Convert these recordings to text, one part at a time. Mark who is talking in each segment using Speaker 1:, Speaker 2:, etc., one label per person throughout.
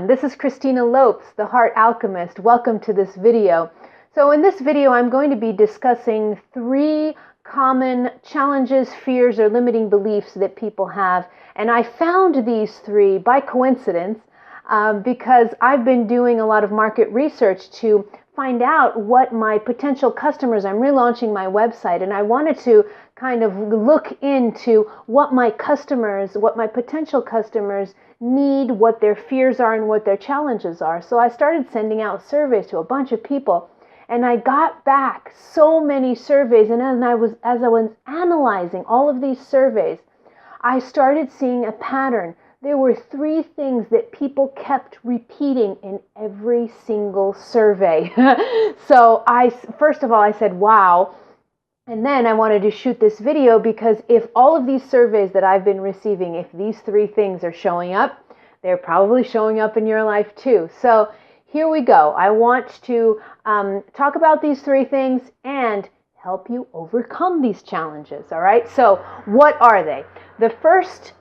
Speaker 1: everyone, this is Christina Lopes, the Heart Alchemist. Welcome to this video. So in this video, I'm going to be discussing 3 common challenges, fears, or limiting beliefs that people have. And I found these 3 by coincidence because I've been doing a lot of market research to find out what my potential customers, I'm relaunching my website, and I wanted to kind of look into what my potential customers need, what their fears are, and what their challenges are. So I started sending out surveys to a bunch of people, and I got back so many surveys, and as I was analyzing all of these surveys, I started seeing a pattern. There were 3 things that people kept repeating in every single survey. So first of all, I said, wow. And then I wanted to shoot this video because if all of these surveys that I've been receiving, if these 3 things are showing up, they're probably showing up in your life too. So here we go. I want to talk about these 3 things and help you overcome these challenges. All right. So what are they? The first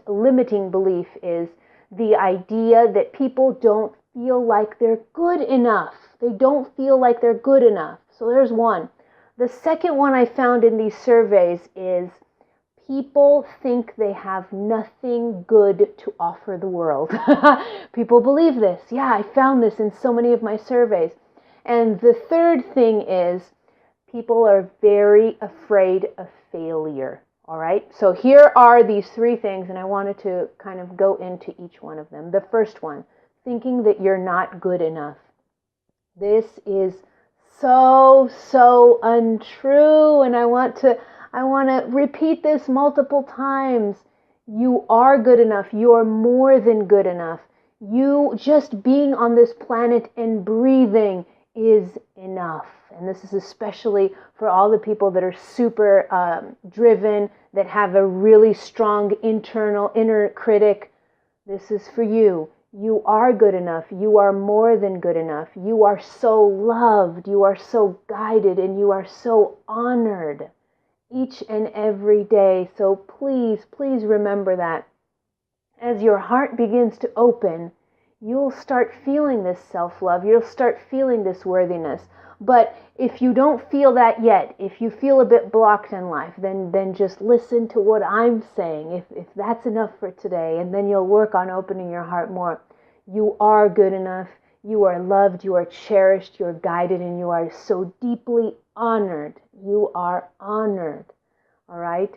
Speaker 1: limiting belief is the idea that people don't feel like they're good enough. They don't feel like they're good enough. So there's one. The second one I found in these surveys is people think they have nothing good to offer the world. People believe this. Yeah, I found this in so many of my surveys. And the third thing is people are very afraid of failure. All right. So here are these 3 things, and I wanted to kind of go into each one of them. The first one, thinking that you're not good enough. This is so untrue, and I want to repeat this multiple times. You are good enough. You are more than good enough. You just being on this planet and breathing is enough. And this is especially for all the people that are super driven, that have a really strong inner critic. This is for you. You are good enough. You are more than good enough. You are so loved. You are so guided, and you are so honored each and every day. So please remember that. As your heart begins to open, you'll start feeling this self-love. You'll start feeling this worthiness. But if you don't feel that yet, if you feel a bit blocked in life, then just listen to what I'm saying, if that's enough for today, and then you'll work on opening your heart more. You are good enough. You are loved. You are cherished. You are guided, and you are so deeply honored. You are honored. All right?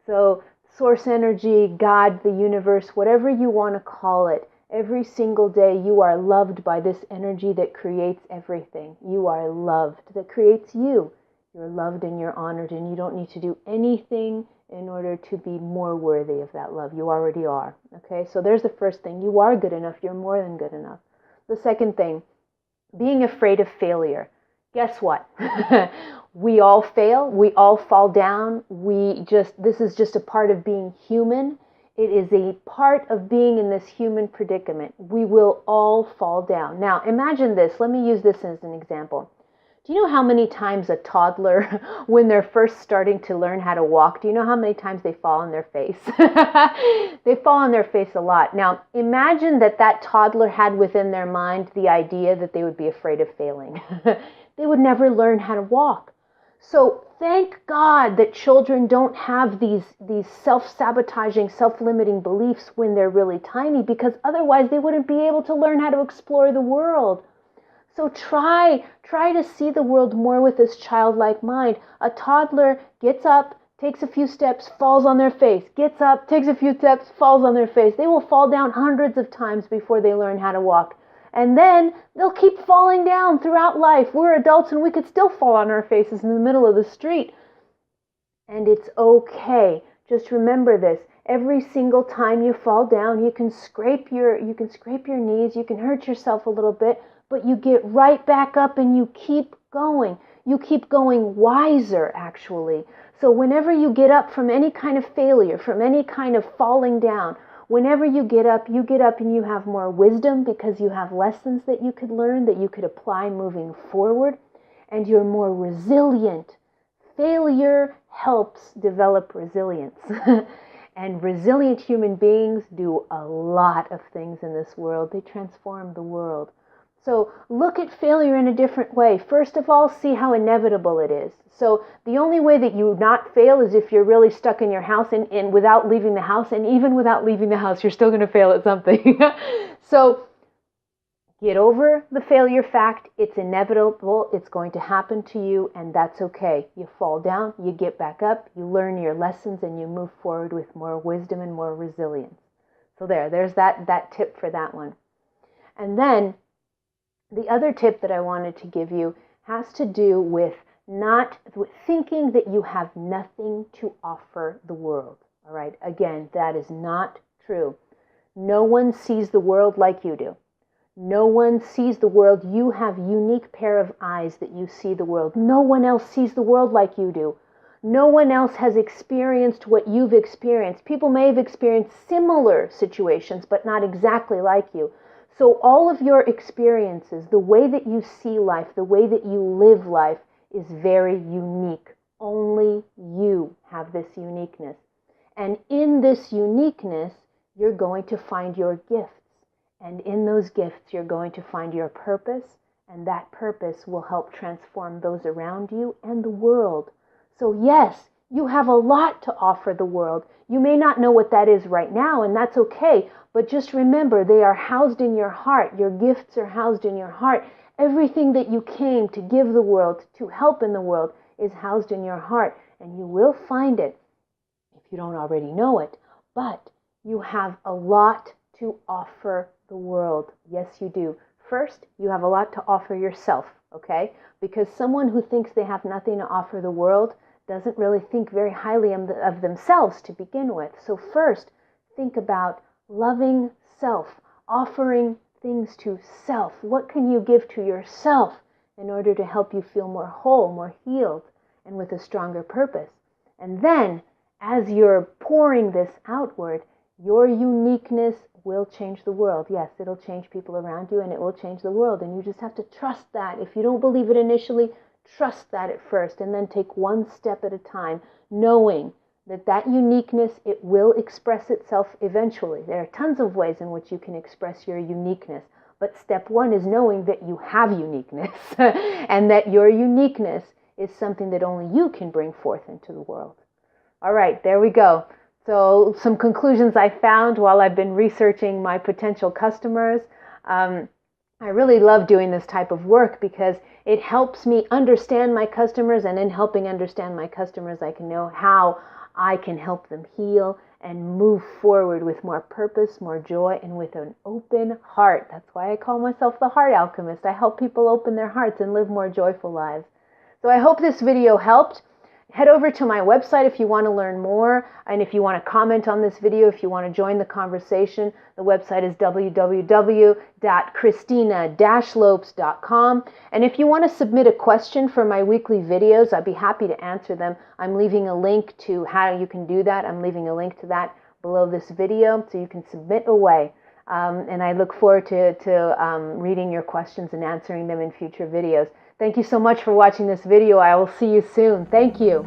Speaker 1: So source energy, God, the universe, whatever you want to call it, every single day you are loved by this energy that creates everything. You are loved, that creates you. You're loved and you're honored, and you don't need to do anything in order to be more worthy of that love. You already are. Okay, so there's the first thing. You are good enough. You're more than good enough. The second thing, being afraid of failure. Guess what? We all fail. We all fall down. This is just a part of being human. It is a part of being in this human predicament. We will all fall down. Now, imagine this. Let me use this as an example. Do you know how many times a toddler, when they're first starting to learn how to walk, do you know how many times they fall on their face? They fall on their face a lot. Now, imagine that toddler had within their mind the idea that they would be afraid of failing. They would never learn how to walk. So thank God that children don't have these self-sabotaging, self-limiting beliefs when they're really tiny, because otherwise they wouldn't be able to learn how to explore the world. So try to see the world more with this childlike mind. A toddler gets up, takes a few steps, falls on their face. Gets up, takes a few steps, falls on their face. They will fall down hundreds of times before they learn how to walk. And then they'll keep falling down throughout life. We're adults and we could still fall on our faces in the middle of the street. And it's okay. Just remember this. Every single time you fall down, you can scrape your knees, you can hurt yourself a little bit, but you get right back up and you keep going. You keep going wiser, actually. So whenever you get up from any kind of failure, from any kind of falling down, whenever you get up and you have more wisdom because you have lessons that you could learn, that you could apply moving forward, and you're more resilient. Failure helps develop resilience. And resilient human beings do a lot of things in this world. They transform the world. So look at failure in a different way. First of all, see how inevitable it is. So the only way that you not fail is if you're really stuck in your house and without leaving the house. And even without leaving the house, you're still going to fail at something. So get over the failure fact. It's inevitable. It's going to happen to you, and that's okay. You fall down, you get back up, you learn your lessons, and you move forward with more wisdom and more resilience. So there's that tip for that one. And then the other tip that I wanted to give you has to do with with thinking that you have nothing to offer the world. All right. Again, that is not true. No one sees the world like you do. No one sees the world. You have a unique pair of eyes that you see the world. No one else sees the world like you do. No one else has experienced what you've experienced. People may have experienced similar situations, but not exactly like you. So all of your experiences, the way that you see life, the way that you live life is very unique. Only you have this uniqueness. And in this uniqueness, you're going to find your gifts. And in those gifts, you're going to find your purpose, and that purpose will help transform those around you and the world. So yes, you have a lot to offer the world. You may not know what that is right now, and that's okay. But just remember, they are housed in your heart. Your gifts are housed in your heart. Everything that you came to give the world, to help in the world, is housed in your heart. And you will find it if you don't already know it. But you have a lot to offer the world. Yes, you do. First, you have a lot to offer yourself, okay? Because someone who thinks they have nothing to offer the world doesn't really think very highly of themselves to begin with. So first, think about loving self, offering things to self. What can you give to yourself in order to help you feel more whole, more healed, and with a stronger purpose? And then, as you're pouring this outward, your uniqueness will change the world. Yes, it'll change people around you, and it will change the world. And you just have to trust that. If you don't believe it initially, trust that at first, and then take one step at a time, knowing that uniqueness, it will express itself eventually. There are tons of ways in which you can express your uniqueness. But step one is knowing that you have uniqueness and that your uniqueness is something that only you can bring forth into the world. All right, there we go. So some conclusions I found while I've been researching my potential customers. I really love doing this type of work because it helps me understand my customers, and in helping understand my customers, I can know how I can help them heal and move forward with more purpose, more joy, and with an open heart. That's why I call myself the Heart Alchemist. I help people open their hearts and live more joyful lives. So I hope this video helped. Head over to my website if you want to learn more, and if you want to comment on this video, if you want to join the conversation. The website is www.christina-lopes.com. And if you want to submit a question for my weekly videos, I'd be happy to answer them. I'm leaving a link to how you can do that. I'm leaving a link to that below this video, so you can submit away. And I look forward to reading your questions and answering them in future videos. Thank you so much for watching this video. I will see you soon. Thank you.